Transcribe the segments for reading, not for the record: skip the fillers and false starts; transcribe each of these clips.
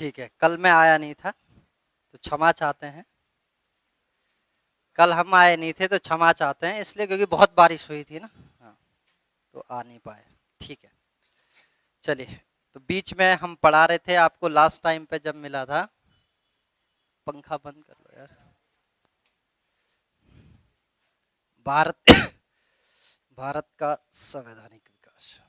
ठीक है, कल मैं आया नहीं था तो क्षमा चाहते हैं। कल हम आए नहीं थे तो क्षमा चाहते हैं, इसलिए क्योंकि बहुत बारिश हुई थी ना। हाँ, तो आ नहीं पाए। ठीक है, चलिए। तो बीच में हम पढ़ा रहे थे आपको, लास्ट टाइम पे जब मिला था। पंखा बंद कर लो यार। भारत भारत का संवैधानिक विकास।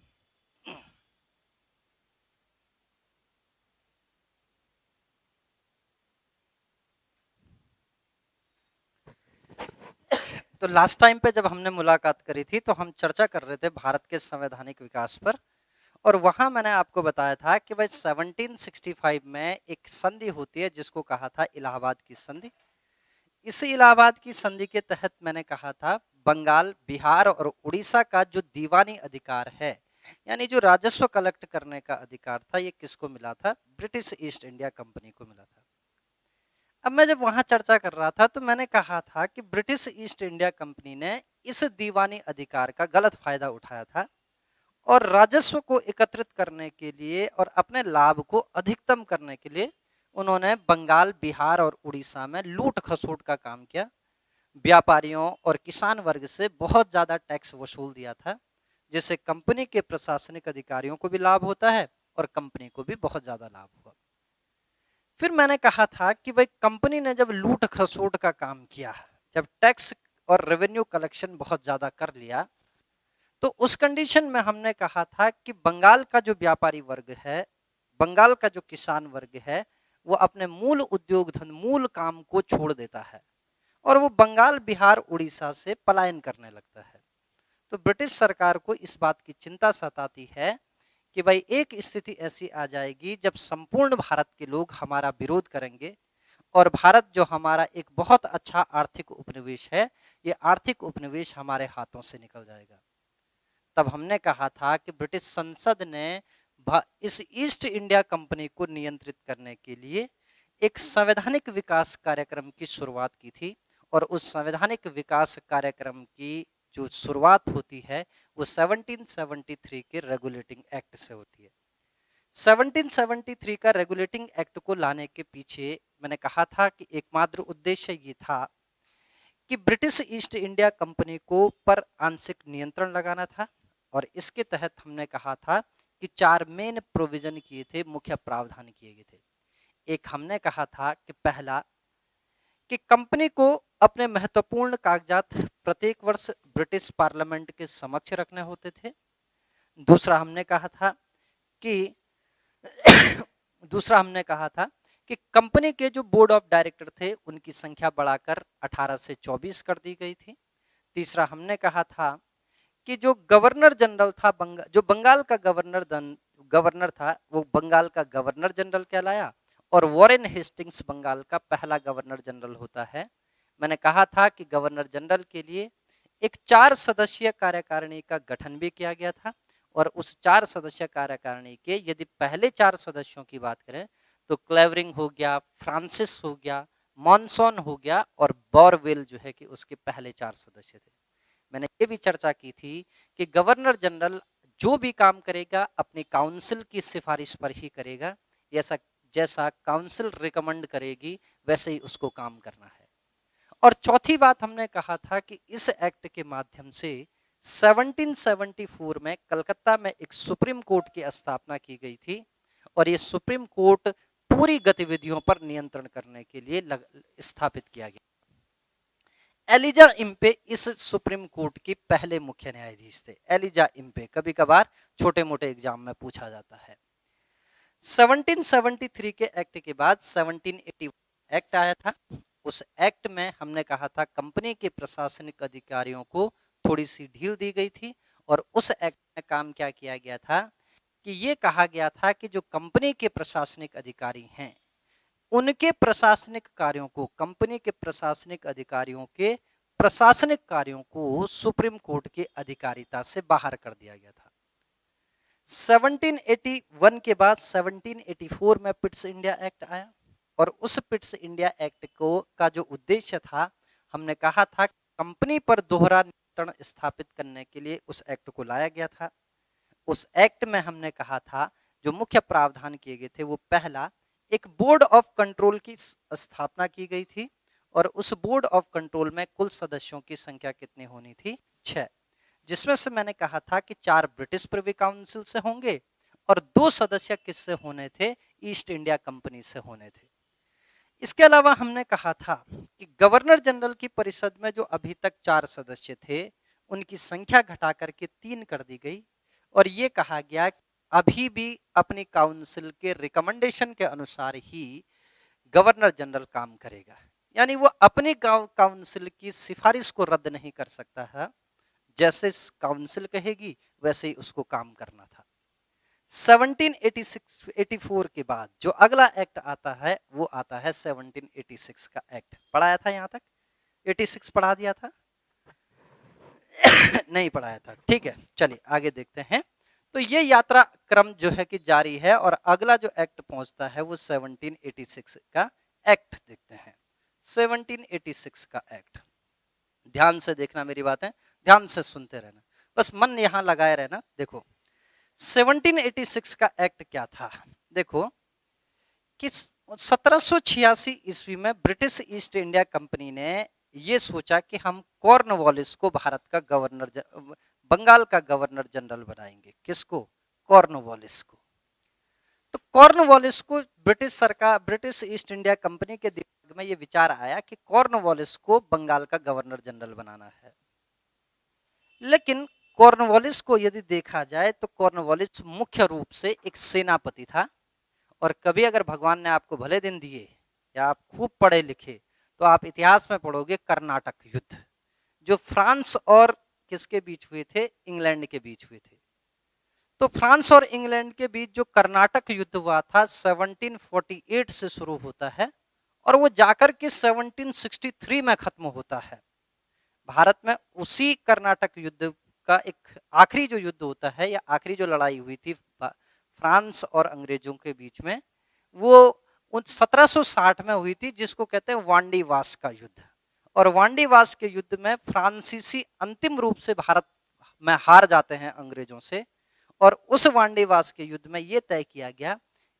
तो लास्ट टाइम पे जब हमने मुलाकात करी थी तो हम चर्चा कर रहे थे भारत के संवैधानिक विकास पर। और वहां मैंने आपको बताया था कि भाई 1765 में एक संधि होती है जिसको कहा था इलाहाबाद की संधि। इस इलाहाबाद की संधि के तहत मैंने कहा था बंगाल, बिहार और उड़ीसा का जो दीवानी अधिकार है, यानी जो राजस्व कलेक्ट करने का अधिकार था, ये किसको मिला था? ब्रिटिश ईस्ट इंडिया कंपनी को मिला था। अब मैं जब वहां चर्चा कर रहा था तो मैंने कहा था कि ब्रिटिश ईस्ट इंडिया कंपनी ने इस दीवानी अधिकार का गलत फायदा उठाया था और राजस्व को एकत्रित करने के लिए और अपने लाभ को अधिकतम करने के लिए उन्होंने बंगाल, बिहार और उड़ीसा में लूट खसोट का काम किया। व्यापारियों और किसान वर्ग से बहुत ज्यादा टैक्स वसूल दिया था, जिससे कंपनी के प्रशासनिक अधिकारियों को भी लाभ होता है और कंपनी को भी बहुत ज्यादा लाभ हुआ। फिर मैंने कहा था कि भाई कंपनी ने जब लूट खसोट का काम किया, जब टैक्स और रेवेन्यू कलेक्शन बहुत ज्यादा कर लिया, तो उस कंडीशन में हमने कहा था कि बंगाल का जो व्यापारी वर्ग है, बंगाल का जो किसान वर्ग है, वो अपने मूल उद्योग धन, मूल काम को छोड़ देता है और वो बंगाल, बिहार, उड़ीसा से पलायन करने लगता है। तो ब्रिटिश सरकार को इस बात की चिंता सताती है कि भाई एक स्थिति ऐसी आ जाएगी जब संपूर्ण भारत के लोग हमारा विरोध करेंगे और भारत जो हमारा एक बहुत अच्छा आर्थिक उपनिवेश है, ये आर्थिक उपनिवेश हमारे हाथों से निकल जाएगा। तब हमने कहा था कि ब्रिटिश संसद ने इस ईस्ट इंडिया कंपनी को नियंत्रित करने के लिए एक संवैधानिक विकास कार्यक्रम की शुरुआत की थी और उस संवैधानिक विकास कार्यक्रम की जो शुरुआत होती है वो 1773 के रेगुलेटिंग एक्ट से होती है। 1773 का रेगुलेटिंग एक्ट को लाने के पीछे मैंने कहा था कि एकमात्र उद्देश्य ये था कि ब्रिटिश ईस्ट इंडिया कंपनी को पर आंशिक नियंत्रण लगाना था। और इसके तहत हमने कहा था कि 4 मेन प्रोविजन किए थे, मुख्य प्रावधान किए गए थे। एक हमने कहा था कि पहला, कि कंपनी को अपने महत्वपूर्ण कागजात प्रत्येक वर्ष ब्रिटिश पार्लियामेंट के समक्ष रखने होते थे। दूसरा हमने कहा था कि दूसरा हमने कहा था कि कंपनी के जो बोर्ड ऑफ डायरेक्टर थे उनकी संख्या बढ़ाकर 18 से 24 कर दी गई थी। तीसरा हमने कहा था कि जो गवर्नर जनरल था, जो बंगाल का गवर्नर था, वो बंगाल का गवर्नर जनरल कहलाया और वॉरेन हेस्टिंग्स बंगाल का पहला गवर्नर जनरल होता है। मैंने कहा था कि गवर्नर जनरल के लिए एक 4 सदस्यीय कार्यकारिणी का गठन भी किया गया था और उस 4 सदस्य कार्यकारिणी के यदि पहले 4 सदस्यों की बात करें तो क्लेवरिंग हो गया, फ्रांसिस हो गया, मॉनसॉन हो गया और बोरवेल जो है कि उसके पहले 4 सदस्य थे। मैंने ये भी चर्चा की थी कि गवर्नर जनरल जो भी काम करेगा अपनी काउंसिल की सिफारिश पर ही करेगा, ऐसा जैसा काउंसिल रिकमेंड करेगी वैसे ही उसको काम करना है। और चौथी बात हमने कहा था कि इस एक्ट के माध्यम से 1774 में कलकत्ता में एक सुप्रीम कोर्ट की स्थापना की गई थी और ये सुप्रीम कोर्ट पूरी गतिविधियों पर नियंत्रण करने के लिए स्थापित किया गया। एलिजा इम्पे इस सुप्रीम कोर्ट की पहले मुख्य न्यायाधीश थे। एलिजा इम्पे कभी कभार छोटे मोटे एग्जाम में पूछा जाता है। 1773 के एक्ट के बाद 1781 एक्ट आया था। उस एक्ट में हमने कहा था कंपनी के प्रशासनिक अधिकारियों को थोड़ी सी ढील दी गई थी और उस एक्ट में काम क्या किया गया था कि ये कहा गया था कि जो कंपनी के प्रशासनिक अधिकारी हैं उनके प्रशासनिक कार्यों को, कंपनी के प्रशासनिक अधिकारियों के प्रशासनिक कार्यों को सुप्रीम कोर्ट के अधिकारिता से बाहर कर दिया गया था। 1781 के बाद 1784 में पिट्स इंडिया एक्ट आया और उस पिट्स इंडिया एक्ट को का जो उद्देश्य था, हमने कहा था कंपनी पर दोहरा नियंत्रण स्थापित करने के लिए उस एक्ट को लाया गया था। उस एक्ट में हमने कहा था जो मुख्य प्रावधान किए गए थे वो पहला, एक बोर्ड ऑफ कंट्रोल की स्थापना की गई थी और उस बोर्ड ऑफ कंट्रोल में कुल सदस्यों की संख्या कितनी होनी थी? 6, जिसमें से मैंने कहा था कि 4 ब्रिटिश प्रिवी काउंसिल से होंगे और 2 सदस्य किससे होने थे? ईस्ट इंडिया कंपनी से होने थे। इसके अलावा हमने कहा था कि गवर्नर जनरल की परिषद में जो अभी तक 4 सदस्य थे उनकी संख्या घटा करके 3 कर दी गई और ये कहा गया अभी भी अपनी काउंसिल के रिकमेंडेशन के अनुसार ही गवर्नर जनरल काम करेगा, यानी वो अपनी काउंसिल की सिफारिश को रद्द नहीं कर सकता है। जैसे काउंसिल कहेगी वैसे ही उसको काम करना था। 1784 के बाद जो अगला एक्ट आता है वो आता है 1786 का एक्ट। पढ़ाया था यहाँ तक? 86 पढ़ा दिया था? नहीं पढ़ाया था, ठीक है। चलिए आगे देखते हैं। तो ये यात्रा क्रम जो है कि जारी है और अगला जो एक्ट पहुंचता है वो 1786 का एक्ट देखते हैं। 1786 का एक्ट, ध्यान से देखना मेरी बातें, ध्यान से सुनते रहना, बस मन यहां लगाए रहना। देखो 1786 का एक्ट क्या था? देखो कि 1786 ईस्वी में ब्रिटिश ईस्ट इंडिया कंपनी ने ये सोचा कि हम कॉर्नवालिस को भारत का गवर्नर, बंगाल का गवर्नर जनरल बनाएंगे। किसको? कॉर्नवालिस को। तो कॉर्नवालिस को ब्रिटिश सरकार, ब्रिटिश ईस्ट इंडिया कंपनी के दिमाग में ये विचार आया कि कॉर्नवालिस को बंगाल का गवर्नर जनरल बनाना है। लेकिन कॉर्नवालिस को यदि देखा जाए तो कॉर्नवालिस मुख्य रूप से एक सेनापति था और कभी अगर भगवान ने आपको भले दिन दिए या आप खूब पढ़े लिखे तो आप इतिहास में पढ़ोगे कर्नाटक युद्ध, जो फ्रांस और किसके बीच हुए थे? इंग्लैंड के बीच हुए थे। तो फ्रांस और इंग्लैंड के बीच जो कर्नाटक युद्ध हुआ था 1748 से शुरू होता है और वो जाकर के 1763 में खत्म होता है। भारत में उसी कर्नाटक युद्ध का एक आखिरी जो युद्ध होता है या आखिरी जो लड़ाई हुई थी फ्रांस और अंग्रेजों के बीच में, वो 1760 में हुई थी, जिसको कहते हैं वांडीवास का युद्ध। और वांडीवास के युद्ध में फ्रांसीसी अंतिम रूप से भारत में हार जाते हैं अंग्रेजों से और उस वांडीवास के युद्ध में यह तय किया गया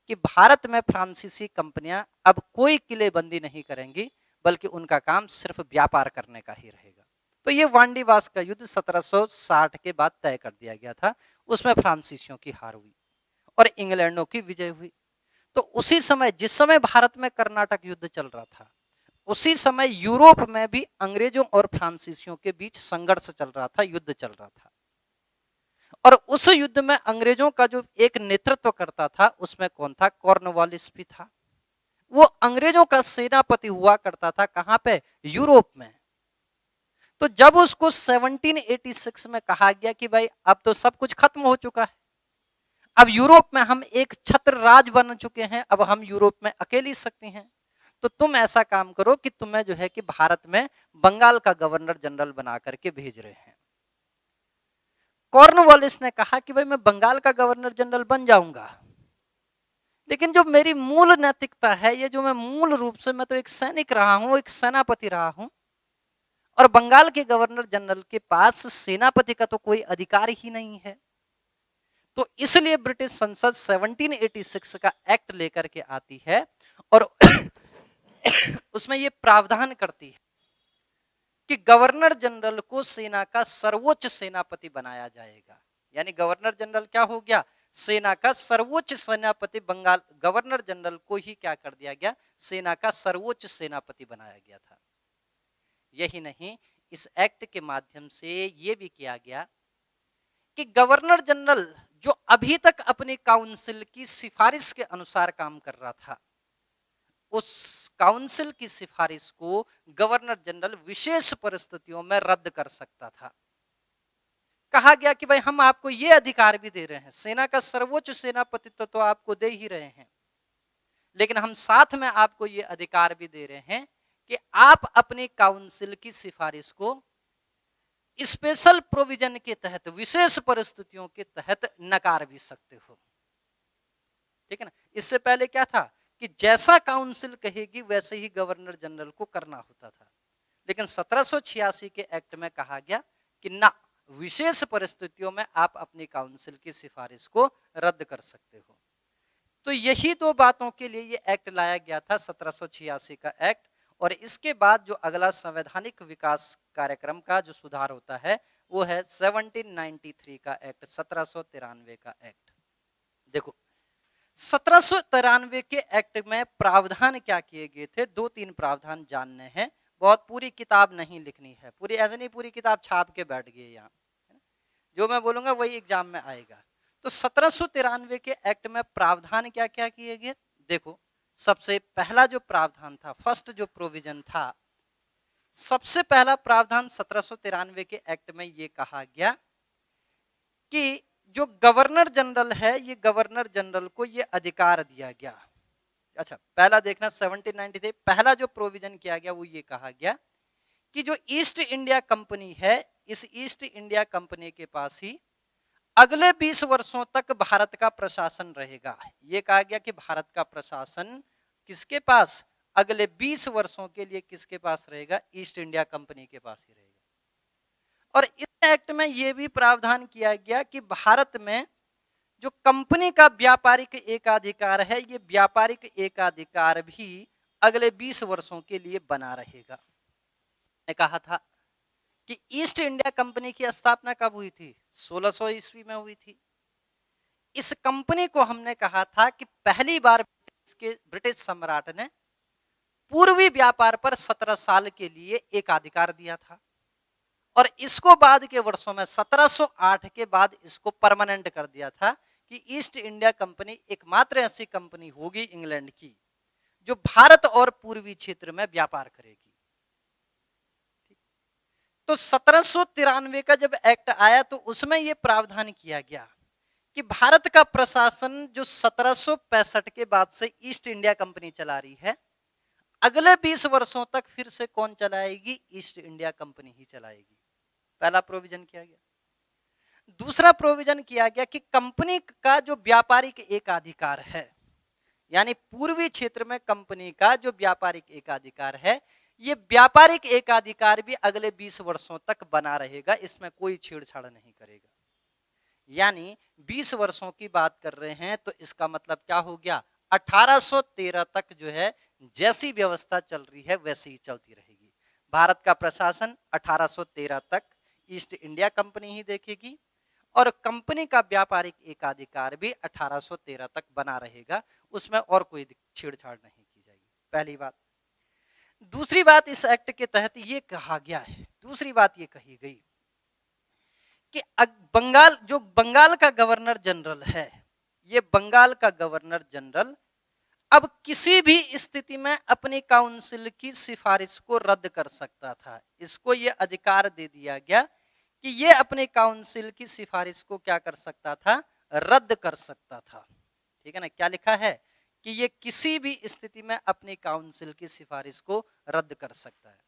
कि भारत में फ्रांसीसी कंपनियां अब कोई किलेबंदी नहीं करेंगी, बल्कि उनका काम सिर्फ व्यापार करने का ही रहेगा। तो ये वांडीवास का युद्ध 1760 के बाद तय कर दिया गया था। उसमें फ्रांसीसियों की हार हुई और इंग्लैंडों की विजय हुई। तो उसी समय, जिस समय भारत में कर्नाटक युद्ध चल रहा था, उसी समय यूरोप में भी अंग्रेजों और फ्रांसीसियों के बीच संघर्ष चल रहा था, युद्ध चल रहा था। और उस युद्ध में अंग्रेजों का जो एक नेतृत्व करता था उसमें कौन था? कॉर्नवालिस भी था। वो अंग्रेजों का सेनापति हुआ करता था। कहां पे? यूरोप में। तो जब उसको 1786 में कहा गया कि भाई अब तो सब कुछ खत्म हो चुका है, अब यूरोप में हम एक छत्र राज बन चुके हैं, अब हम यूरोप में अकेली शक्ति हैं, तो तुम ऐसा काम करो कि तुम्हें जो है कि भारत में बंगाल का गवर्नर जनरल बना करके भेज रहे हैं। कॉर्नवालिस ने कहा कि भाई मैं बंगाल का गवर्नर जनरल बन जाऊंगा, लेकिन जो मेरी मूल नैतिकता है, ये जो मैं मूल रूप से, मैं तो एक सैनिक रहा हूं, एक सेनापति रहा हूं, और बंगाल के गवर्नर जनरल के पास सेनापति का तो कोई अधिकार ही नहीं है। तो इसलिए ब्रिटिश संसद 1786 का एक्ट लेकर के आती है और उसमें यह प्रावधान करती है कि गवर्नर जनरल को सेना का सर्वोच्च सेनापति बनाया जाएगा। यानी गवर्नर जनरल क्या हो गया? सेना का सर्वोच्च सेनापति। बंगाल गवर्नर जनरल को ही क्या कर दिया गया? सेना का सर्वोच्च सेनापति बनाया गया था। यही नहीं, इस एक्ट के माध्यम से यह भी किया गया कि गवर्नर जनरल जो अभी तक अपनी काउंसिल की सिफारिश के अनुसार काम कर रहा था, उस काउंसिल की सिफारिश को गवर्नर जनरल विशेष परिस्थितियों में रद्द कर सकता था। कहा गया कि भाई हम आपको यह अधिकार भी दे रहे हैं, सेना का सर्वोच्च सेनापति तो आपको दे ही रहे हैं, लेकिन हम साथ में आपको यह अधिकार भी दे रहे हैं कि आप अपनी काउंसिल की सिफारिश को स्पेशल प्रोविजन के तहत, विशेष परिस्थितियों के तहत नकार भी सकते हो। ठीक है ना? इससे पहले क्या था कि जैसा काउंसिल कहेगी वैसे ही गवर्नर जनरल को करना होता था, लेकिन 1786 के एक्ट में कहा गया कि ना, विशेष परिस्थितियों में आप अपनी काउंसिल की सिफारिश को रद्द कर सकते हो। तो यही दो बातों के लिए ये एक्ट लाया गया था, 1786 का एक्ट। और इसके बाद जो अगला संवैधानिक विकास कार्यक्रम का जो सुधार होता है वो है 1793 का एक्ट, 1793 का एक्ट। देखो 1793 के एक्ट में प्रावधान क्या किए गए थे, दो तीन प्रावधान जानने हैं। बहुत पूरी किताब नहीं लिखनी है, पूरी ऐसे नहीं पूरी किताब छाप के बैठ गए यहाँ, जो मैं बोलूंगा वही एग्जाम में आएगा। तो 1793 के एक्ट में प्रावधान क्या क्या किए गए, देखो सबसे पहला जो प्रावधान था, फर्स्ट जो प्रोविजन था, सबसे पहला प्रावधान 1793 के एक्ट में ये कहा गया कि जो गवर्नर जनरल है, ये गवर्नर जनरल को ये अधिकार दिया गया। अच्छा पहला देखना 1793 पहला जो प्रोविजन किया गया वो ये कहा गया कि जो ईस्ट इंडिया कंपनी है, इस ईस्ट इंडिया कंपनी के पास ही अगले 20 वर्षों तक भारत का प्रशासन रहेगा। ये कहा गया कि भारत का प्रशासन किसके पास, अगले 20 वर्षों के लिए किसके पास रहेगा, ईस्ट इंडिया कंपनी के पास ही रहेगा। और इस एक्ट में यह भी प्रावधान किया गया कि भारत में जो कंपनी का व्यापारिक एकाधिकार है, ये व्यापारिक एकाधिकार भी अगले 20 वर्षों के लिए बना रहेगा। मैंने कहा था कि ईस्ट इंडिया कंपनी की स्थापना कब हुई थी, 1600 ईस्वी में हुई थी। इस कंपनी को हमने कहा था कि पहली बार ब्रिटिश सम्राट ने पूर्वी व्यापार पर 17 साल के लिए एकाधिकार दिया था, और इसको बाद के वर्षों में 1708 के बाद इसको परमानेंट कर दिया था कि ईस्ट इंडिया कंपनी एकमात्र ऐसी कंपनी होगी इंग्लैंड की जो भारत और पूर्वी क्षेत्र में व्यापार करेगी। तो 1793 का जब एक्ट आया तो उसमें यह प्रावधान किया गया कि भारत का प्रशासन जो 1765 के बाद से ईस्ट इंडिया कंपनी चला रही है, अगले 20 वर्षों तक फिर से कौन चलाएगी, ईस्ट इंडिया कंपनी ही चलाएगी। पहला प्रोविजन किया गया। दूसरा प्रोविजन किया गया कि कंपनी का जो व्यापारिक एकाधिकार है, यानी पूर्वी क्षेत्र में कंपनी का जो व्यापारिक एकाधिकार है, ये व्यापारिक एकाधिकार भी अगले 20 वर्षों तक बना रहेगा, इसमें कोई छेड़छाड़ नहीं करेगा। यानी 20 वर्षों की बात कर रहे हैं तो इसका मतलब क्या हो गया, 1813 तक जो है जैसी व्यवस्था चल रही है वैसे ही चलती रहेगी। भारत का प्रशासन 1813 तक ईस्ट इंडिया कंपनी ही देखेगी, और कंपनी का व्यापारिक एकाधिकार भी 1813 तक बना रहेगा, उसमें और कोई छेड़छाड़ नहीं की जाएगी। पहली बात। दूसरी बात इस एक्ट के तहत ये कहा गया है, दूसरी बात ये कही गई कि बंगाल का गवर्नर जनरल है, ये बंगाल का गवर्नर जनरल अब किसी भी स्थिति में अपनी काउंसिल की सिफारिश को रद्द कर सकता था। इसको ये अधिकार दे दिया गया कि ये अपने काउंसिल की सिफारिश को क्या कर सकता था, रद्द कर सकता था। ठीक है ना, क्या लिखा है कि ये किसी भी स्थिति में अपनी काउंसिल की सिफारिश को रद्द कर सकता है।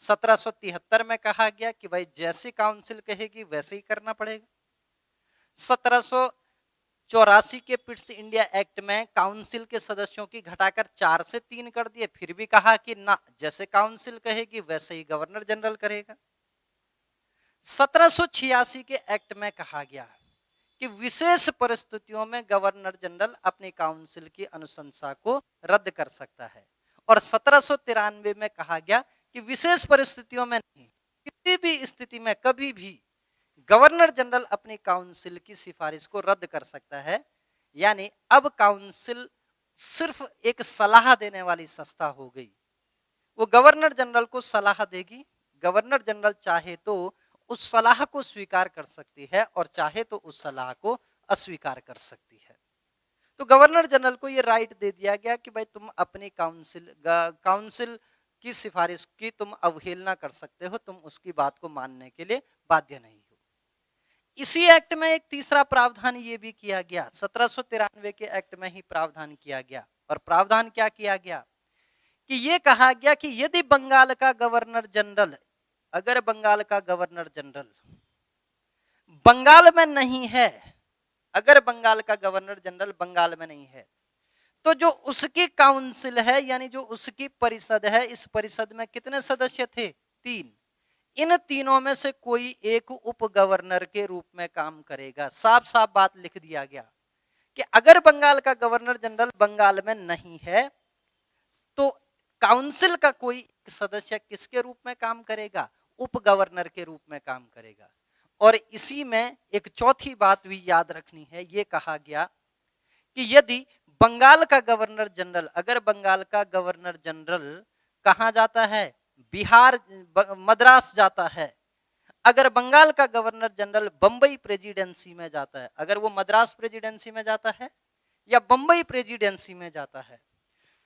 1773 में कहा गया कि भाई जैसी काउंसिल कहेगी वैसे ही करना पड़ेगा। 1784 के पिट्स इंडिया एक्ट में काउंसिल के सदस्यों की घटाकर 4 से 3 कर दिए, फिर भी कहा कि ना, जैसे काउंसिल कहेगी वैसे ही गवर्नर जनरल करेगा। 1786 के एक्ट में कहा गया कि विशेष परिस्थितियों में गवर्नर जनरल अपनी काउंसिल की अनुशंसा को रद्द कर सकता है, और 1793 में कहा गया कि विशेष परिस्थितियों में नहीं, किसी भी स्थिति में कभी भी गवर्नर जनरल अपनी काउंसिल की सिफारिश को रद्द कर सकता है। यानी अब काउंसिल सिर्फ एक सलाह देने वाली संस्था हो गई, वो गवर्नर जनरल को सलाह देगी, गवर्नर जनरल चाहे तो उस सलाह को स्वीकार कर सकती है और चाहे तो उस सलाह को अस्वीकार कर सकती है। तो गवर्नर जनरल को ये राइट दे दिया गया कि भाई तुम अपनी काउंसिल की सिफारिश की तुम अवहेलना कर सकते हो, तुम उसकी बात को मानने के लिए बाध्य नहीं हो। इसी एक्ट में एक तीसरा प्रावधान ये भी किया गया, 1793 के एक्ट में ही प्रावधान किया गया, और प्रावधान क्या किया गया कि ये कहा गया कि यदि बंगाल का गवर्नर जनरल, अगर बंगाल का गवर्नर जनरल बंगाल में नहीं है, अगर बंगाल का गवर्नर जनरल बंगाल में नहीं है, तो जो उसकी काउंसिल है यानी जो उसकी परिषद है, इस परिषद में कितने सदस्य थे, 3। इन तीनों में से कोई एक उप गवर्नर के रूप में काम करेगा। साफ साफ बात लिख दिया गया कि अगर बंगाल का गवर्नर जनरल बंगाल में नहीं है तो काउंसिल का कोई सदस्य किसके रूप में काम करेगा? उप गवर्नर के रूप में काम करेगा। और इसी में एक चौथी बात भी याद रखनी है, ये कहा गया कि यदि बंगाल का गवर्नर जनरल, अगर बंगाल का गवर्नर जनरल कहां जाता है? बिहार, मद्रास जाता है। अगर बंगाल का गवर्नर जनरल बंबई प्रेसिडेंसी में जाता है, अगर वो मद्रास प्रेसिडेंसी में जाता है या बंबई प्रेसिडेंसी में जाता है,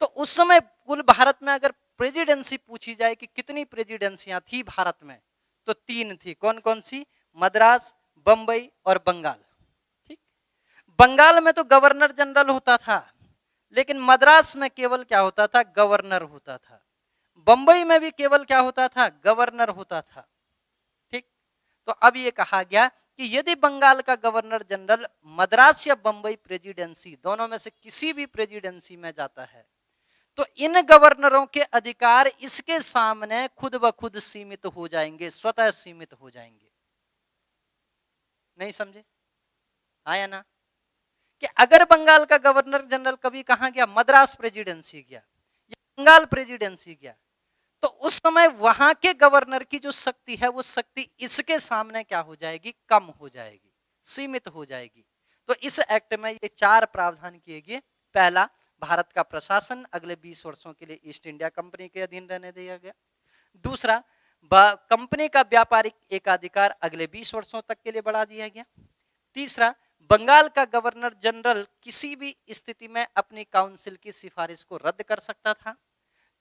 तो उस समय कुल भारत में अगर प्रेसिडेंसी पूछी जाए कि कितनी प्रेसिडेंसियां थी भारत में, तो 3 थी। कौन कौन सी? मद्रास, बंबई और बंगाल। ठीक, बंगाल में तो गवर्नर जनरल होता था, लेकिन मद्रास में केवल क्या होता था? गवर्नर होता था। बंबई में भी केवल क्या होता था? गवर्नर होता था। ठीक, तो अब ये कहा गया कि यदि बंगाल का गवर्नर जनरल मद्रास या बंबई प्रेसिडेंसी दोनों में से किसी भी प्रेसिडेंसी में जाता है, तो इन गवर्नरों के अधिकार इसके सामने खुद ब खुद सीमित हो जाएंगे, स्वतः सीमित हो जाएंगे। नहीं समझे? हाँ या ना? कि अगर बंगाल का गवर्नर जनरल कभी कहां गया? मद्रास प्रेसिडेंसी गया या बंगाल प्रेसिडेंसी गया, तो उस समय वहां के गवर्नर की जो शक्ति है वो शक्ति इसके सामने क्या हो जाएगी? कम हो जाएगी, सीमित हो जाएगी। तो इस एक्ट में ये 4 प्रावधान किए गए। पहला, भारत का प्रशासन अगले 20 वर्षों के लिए ईस्ट इंडिया कंपनी के अधीन रहने दिया गया। दूसरा, कंपनी का व्यापारिक एकाधिकार अगले 20 वर्षों तक के लिए बढ़ा दिया गया। तीसरा, बंगाल का गवर्नर जनरल किसी भी स्थिति में अपनी काउंसिल की सिफारिश को रद्द कर सकता था।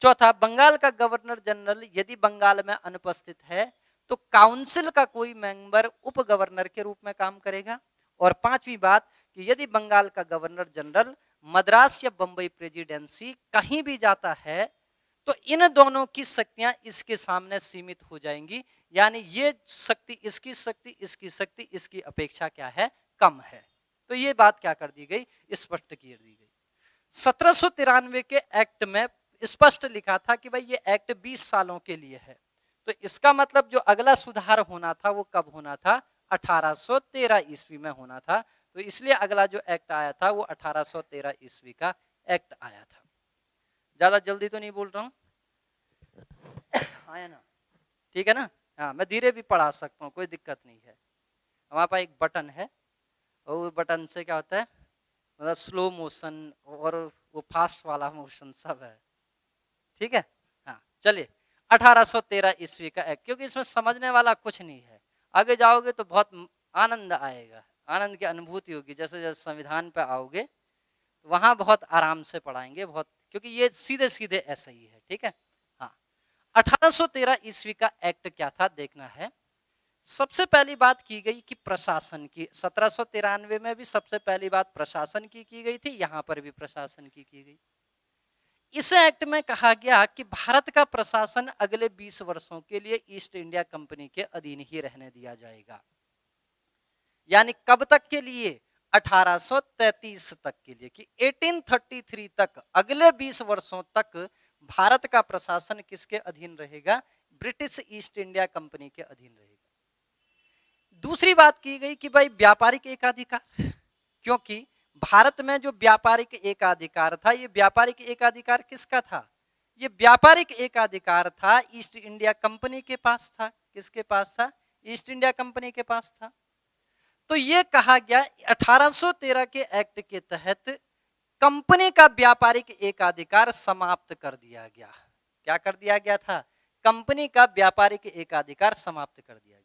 चौथा, बंगाल का गवर्नर जनरल यदि बंगाल में अनुपस्थित है तो काउंसिल का कोई मेंबर उप गवर्नर के रूप में काम करेगा। और पांचवी बात कि यदि बंगाल का गवर्नर जनरल मद्रास या बंबई प्रेसिडेंसी कहीं भी जाता है तो इन दोनों की शक्तियां इसके सामने सीमित हो जाएंगी, यानी ये शक्ति, इसकी शक्ति, इसकी शक्ति इसकी अपेक्षा क्या है? कम है। तो ये बात क्या कर दी गई? स्पष्ट कर दी गई। 1793 के एक्ट में स्पष्ट लिखा था कि भाई ये एक्ट 20 सालों के लिए है। तो इसका मतलब जो अगला सुधार होना था वो कब होना था? 1813 ईस्वी में होना था। तो इसलिए अगला जो एक्ट आया था वो 1813 ईस्वी का एक्ट आया था। ज्यादा जल्दी तो नहीं बोल रहा हूं, आया ना? ठीक है ना? हाँ, मैं धीरे भी पढ़ा सकता हूँ, कोई दिक्कत नहीं है। हमारे पास एक बटन है और वो बटन से क्या होता है, मतलब स्लो मोशन और वो फास्ट वाला मोशन सब है। ठीक है? हाँ, चलिए 1813 ईस्वी का एक्ट, क्योंकि इसमें समझने वाला कुछ नहीं है। आगे जाओगे तो बहुत आनंद आएगा, आनंद की अनुभूति होगी। जैसे जैसे संविधान पे आओगे वहां बहुत आराम से पढ़ाएंगे, बहुत, क्योंकि ये सीधे सीधे ऐसा ही है। ठीक है? हाँ, 1813 ईस्वी का एक्ट क्या था देखना है। सबसे पहली बात की गई कि प्रशासन की, 1793 में भी सबसे पहली बात प्रशासन की गई थी, यहां पर भी प्रशासन की गई। इस एक्ट में कहा गया कि भारत का प्रशासन अगले 20 वर्षों के लिए ईस्ट इंडिया कंपनी के अधीन ही रहने दिया जाएगा। यानी कब तक के लिए? 1833 तक के लिए, कि 1833 तक, अगले 20 वर्षों तक भारत का प्रशासन किसके अधीन रहेगा? ब्रिटिश ईस्ट इंडिया कंपनी के अधीन रहेगा। दूसरी बात की गई कि भाई व्यापारिक एकाधिकार, क्योंकि भारत में जो व्यापारिक एकाधिकार था, ये व्यापारिक एकाधिकार किसका था? ये व्यापारिक एकाधिकार था ईस्ट इंडिया कंपनी के पास था। किसके पास था? ईस्ट इंडिया कंपनी के पास था। तो ये कहा गया 1813 के एक्ट के तहत कंपनी का व्यापारिक एकाधिकार समाप्त कर दिया गया। क्या कर दिया गया था? कंपनी का व्यापारिक एकाधिकार समाप्त कर दिया गया।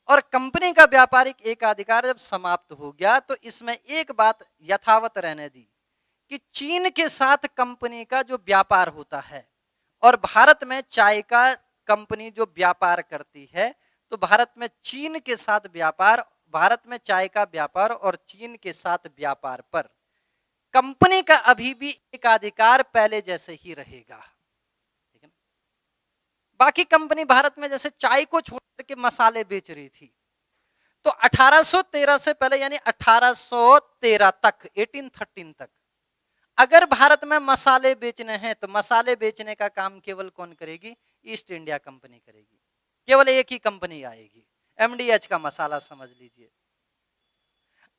और कंपनी का व्यापारिक एकाधिकार जब समाप्त हो गया तो इसमें एक बात यथावत रहने दी कि चीन के साथ कंपनी का जो व्यापार होता है, और भारत में चाय का कंपनी जो व्यापार करती है, तो भारत में चीन के साथ व्यापार, भारत में चाय का व्यापार और चीन के साथ व्यापार पर कंपनी का अभी भी एकाधिकार पहले जैसे ही रहेगा। ठीक है? बाकी कंपनी भारत में जैसे चाय को छोड़ के मसाले बेच रही थी, तो 1813 से पहले यानी 1813 तक, 1813 तक अगर भारत में मसाले बेचने हैं तो मसाले बेचने का काम केवल कौन करेगी? ईस्ट इंडिया कंपनी करेगी। केवल एक ही कंपनी आएगी, एमडीएच का मसाला समझ लीजिए।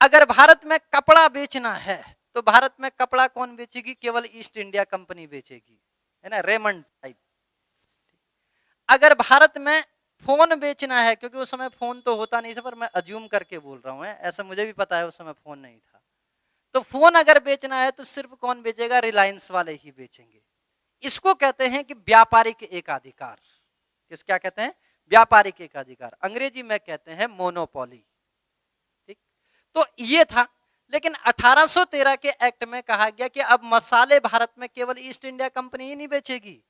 अगर भारत में कपड़ा बेचना है तो भारत में कपड़ा कौन बेचेगी? केवल ईस्ट इंडिया कंपनी बेचेगी, है ना, रेमंड टाइप। अगर भारत में फोन बेचना है, क्योंकि उस समय फोन तो होता नहीं था, पर मैं अज्यूम करके बोल रहा हूं, ऐसा मुझे भी पता है उस समय फोन नहीं था, तो फोन अगर बेचना है तो सिर्फ कौन बेचेगा? रिलायंस वाले ही बेचेंगे। इसको कहते हैं कि व्यापारिक एकाधिकार। किस क्या कहते हैं? व्यापारिक एकाधिकार, अंग्रेजी में कहते हैं मोनोपोली। ठीक, तो ये था। लेकिन 1813 के एक्ट में कहा गया कि अब मसाले भारत में केवल ईस्ट इंडिया कंपनी ही नहीं बेचेगी,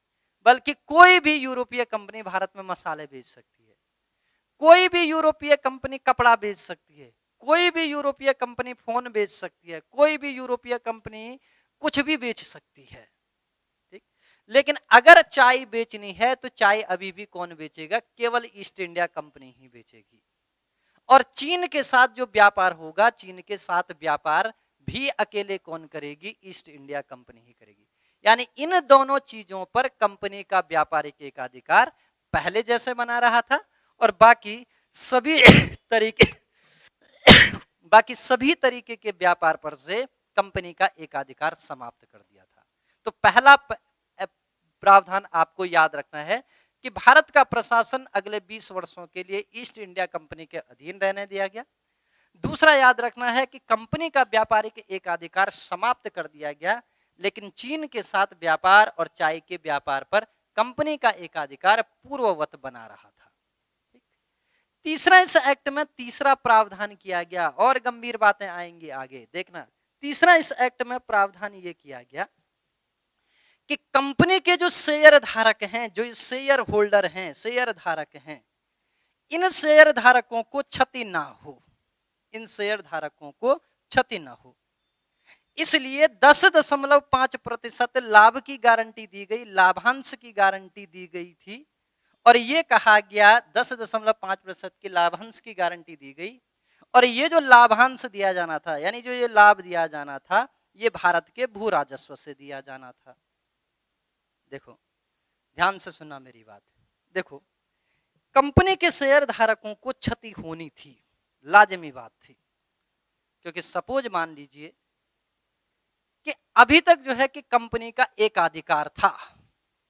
बल्कि कोई भी यूरोपीय कंपनी भारत में मसाले बेच सकती है, कोई भी यूरोपीय कंपनी कपड़ा बेच सकती है, कोई भी यूरोपीय कंपनी फोन बेच सकती है, कोई भी यूरोपीय कंपनी कुछ भी बेच सकती है। ठीक, लेकिन अगर चाय बेचनी है तो चाय अभी भी कौन बेचेगा? केवल ईस्ट इंडिया कंपनी ही बेचेगी। और चीन के साथ जो व्यापार होगा, चीन के साथ व्यापार भी अकेले कौन करेगी? ईस्ट इंडिया कंपनी ही करेगी। यानी इन दोनों चीजों पर कंपनी का व्यापारिक एकाधिकार पहले जैसे बना रहा था, और बाकी सभी तरीके बाकी सभी तरीके के व्यापार पर से कंपनी का एकाधिकार समाप्त कर दिया था। तो पहला प्रावधान आपको याद रखना है कि भारत का प्रशासन अगले 20 वर्षों के लिए ईस्ट इंडिया कंपनी के अधीन रहने दिया गया। दूसरा याद रखना है कि कंपनी का व्यापारिक एकाधिकार समाप्त कर दिया गया, लेकिन चीन के साथ व्यापार और चाय के व्यापार पर कंपनी का एकाधिकार पूर्ववत बना रहा था। तीसरा, इस एक्ट में तीसरा प्रावधान किया गया, और गंभीर बातें आएंगी आगे देखना। तीसरा इस एक्ट में प्रावधान यह किया गया कि कंपनी के जो शेयर धारक हैं, जो शेयर होल्डर हैं, शेयर धारक हैं, इन शेयर धारकों को क्षति ना हो, इन शेयर धारकों को क्षति ना हो, इसलिए 10.5% लाभ की गारंटी दी गई, लाभांश की गारंटी दी गई थी। और ये कहा गया 10.5% की लाभांश की गारंटी दी गई, और ये जो लाभांश दिया जाना था, यानी जो ये लाभ दिया जाना था, ये भारत के भू राजस्व से दिया जाना था। देखो ध्यान से सुनना मेरी बात। देखो, कंपनी के शेयर धारकों को क्षति होनी थी, लाजमी बात थी, क्योंकि सपोज मान लीजिए कि अभी तक जो है कि कंपनी का एक अधिकार था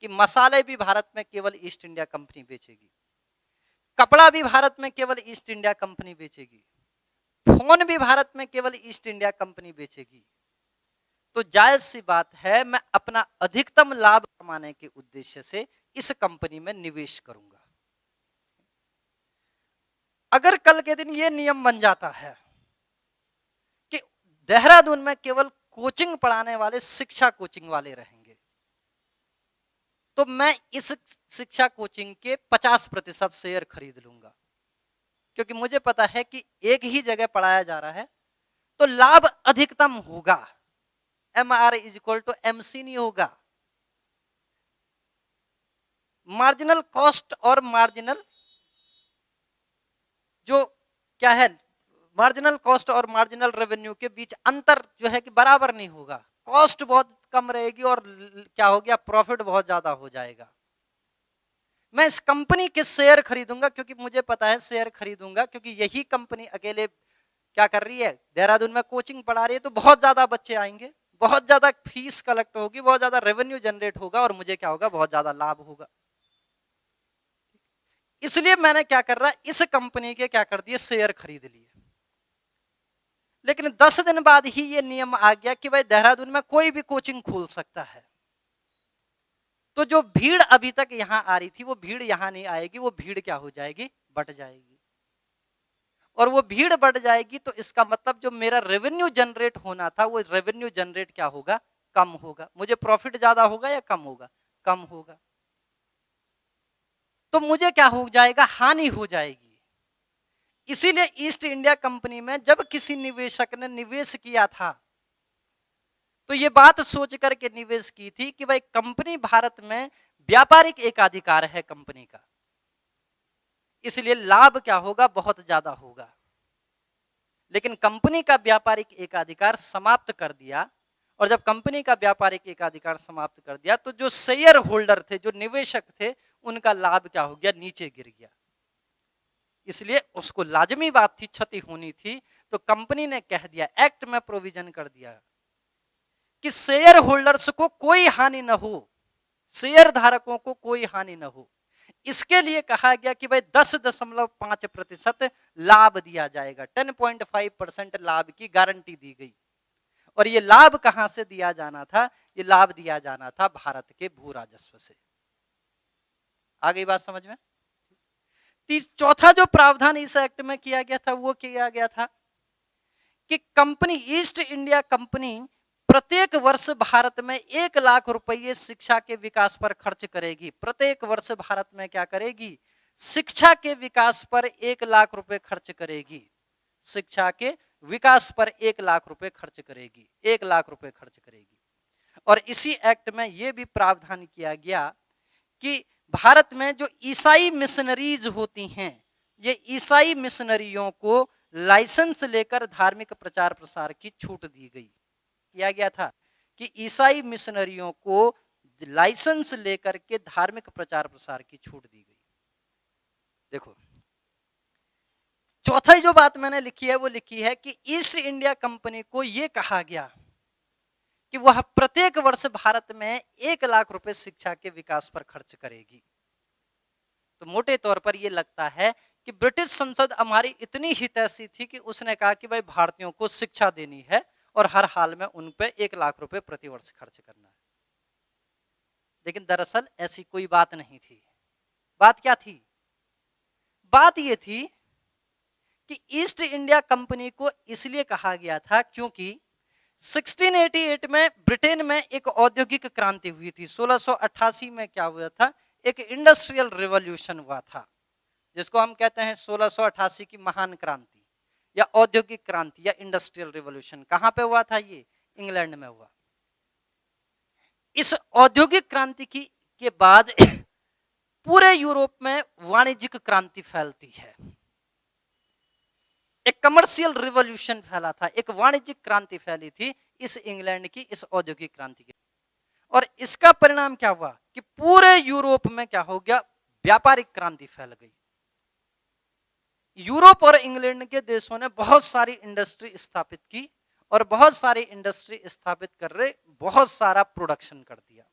कि मसाले भी भारत में केवल ईस्ट इंडिया कंपनी बेचेगी, कपड़ा भी भारत में केवल ईस्ट इंडिया कंपनी बेचेगी, फोन भी भारत में केवल ईस्ट इंडिया कंपनी बेचेगी। तो जायज सी बात है, मैं अपना अधिकतम लाभ कमाने के उद्देश्य से इस कंपनी में निवेश करूंगा। अगर कल के दिन यह नियम बन जाता है कि देहरादून में केवल कोचिंग पढ़ाने वाले शिक्षा कोचिंग वाले रहेंगे, तो मैं इस शिक्षा कोचिंग के 50% शेयर खरीद लूंगा, क्योंकि मुझे पता है कि एक ही जगह पढ़ाया जा रहा है तो लाभ अधिकतम होगा। MR = MC नहीं होगा, मार्जिनल कॉस्ट और मार्जिनल जो क्या है, मार्जिनल कॉस्ट और मार्जिनल रेवेन्यू के बीच अंतर जो है कि बराबर नहीं होगा। कॉस्ट बहुत कम रहेगी और क्या हो गया, प्रॉफिट बहुत ज्यादा हो जाएगा। मैं इस कंपनी के शेयर खरीदूंगा, क्योंकि मुझे पता है शेयर खरीदूंगा क्योंकि यही कंपनी अकेले क्या कर रही है, देहरादून में कोचिंग पढ़ा रही है, तो बहुत ज्यादा बच्चे आएंगे, बहुत ज्यादा फीस कलेक्ट होगी, बहुत ज्यादा रेवेन्यू जनरेट होगा, और मुझे क्या होगा, बहुत ज्यादा लाभ होगा। इसलिए मैंने क्या कर रहा, इस कंपनी के क्या कर दिए, शेयर खरीद लिए। लेकिन 10 दिन बाद ही ये नियम आ गया कि भाई देहरादून में कोई भी कोचिंग खोल सकता है। तो जो भीड़ अभी तक यहां आ रही थी, वो भीड़ यहां नहीं आएगी, वो भीड़ क्या हो जाएगी, बढ़ जाएगी। और वो भीड़ बढ़ जाएगी तो इसका मतलब जो मेरा रेवेन्यू जनरेट होना था, वो रेवेन्यू जनरेट क्या होगा, कम होगा। मुझे प्रॉफिट ज्यादा होगा या कम होगा, कम होगा। तो मुझे क्या हो जाएगा, हानि हो जाएगी। इसीलिए ईस्ट इंडिया कंपनी में जब किसी निवेशक ने निवेश किया था, तो ये बात सोच करके निवेश की थी कि भाई कंपनी भारत में व्यापारिक एकाधिकार है कंपनी का, इसलिए लाभ क्या होगा, बहुत ज्यादा होगा। लेकिन कंपनी का व्यापारिक एकाधिकार समाप्त कर दिया, और जब कंपनी का व्यापारिक एकाधिकार समाप्त कर दिया तो जो शेयर होल्डर थे, जो निवेशक थे, उनका लाभ क्या हो गया, नीचे गिर गया। इसलिए उसको लाजमी बात थी, क्षति होनी थी। तो कंपनी ने कह दिया, एक्ट में प्रोविजन कर दिया कि शेयर होल्डर्स को कोई हानि न हो, शेयर धारकों को कोई हानि न हो। इसके लिए कहा गया कि भाई 10.5% लाभ दिया जाएगा, 10.5% लाभ की गारंटी दी गई। और ये लाभ कहां से दिया जाना था? ये लाभ दिया जाना था भारत के भू राजस्व से। आ गई बात समझ में? चौथा जो प्रावधान इस एक्ट में किया गया था वो किया गया था कि कंपनी, ईस्ट इंडिया कंपनी प्रत्येक वर्ष भारत में 1 लाख रुपए शिक्षा के विकास पर खर्च करेगी। प्रत्येक वर्ष भारत में क्या करेगी? शिक्षा के विकास पर 1 लाख रुपए खर्च करेगी। शिक्षा के विकास पर 1 लाख रुपए खर्च करेगी, 1 लाख रुपए खर्च करेगी। और इसी एक्ट में यह भी प्रावधान किया गया कि भारत में जो ईसाई मिशनरीज होती हैं, ये ईसाई मिशनरियों को लाइसेंस लेकर धार्मिक प्रचार प्रसार की छूट दी गई। किया गया था कि ईसाई मिशनरियों को लाइसेंस लेकर के धार्मिक प्रचार प्रसार की छूट दी गई। देखो, चौथी जो बात मैंने लिखी है वो लिखी है कि ईस्ट इंडिया कंपनी को यह कहा गया कि वह प्रत्येक वर्ष भारत में 1 लाख रुपए शिक्षा के विकास पर खर्च करेगी। तो मोटे तौर पर यह लगता है कि ब्रिटिश संसद हमारी इतनी हितैषी थी कि उसने कहा कि भाई भारतीयों को शिक्षा देनी है और हर हाल में उन पे 1 लाख रुपए प्रति वर्ष खर्च करना है। लेकिन दरअसल ऐसी कोई बात नहीं थी। बात क्या थी? बात यह थी कि ईस्ट इंडिया कंपनी को इसलिए कहा गया था क्योंकि 1688 में ब्रिटेन में एक औद्योगिक क्रांति हुई थी। 1688 में क्या हुआ था? एक इंडस्ट्रियल रिवॉल्यूशन हुआ था, जिसको हम कहते हैं 1688 की महान क्रांति या औद्योगिक क्रांति या इंडस्ट्रियल रिवॉल्यूशन। कहां पे हुआ था? ये इंग्लैंड में हुआ। इस औद्योगिक क्रांति के बाद पूरे यूरोप में वाणिज्यिक क्रांति फैलती है। एक कमर्शियल रिवॉल्यूशन फैला था, एक वाणिज्यिक क्रांति फैली थी इस इंग्लैंड की इस औद्योगिक क्रांति के। और इसका परिणाम क्या हुआ कि पूरे यूरोप में क्या हो गया? व्यापारिक क्रांति फैल गई। यूरोप और इंग्लैंड के देशों ने बहुत सारी इंडस्ट्री स्थापित की और बहुत सारी इंडस्ट्री स्थापित कर रहे, बहुत सारा प्रोडक्शन कर दिया।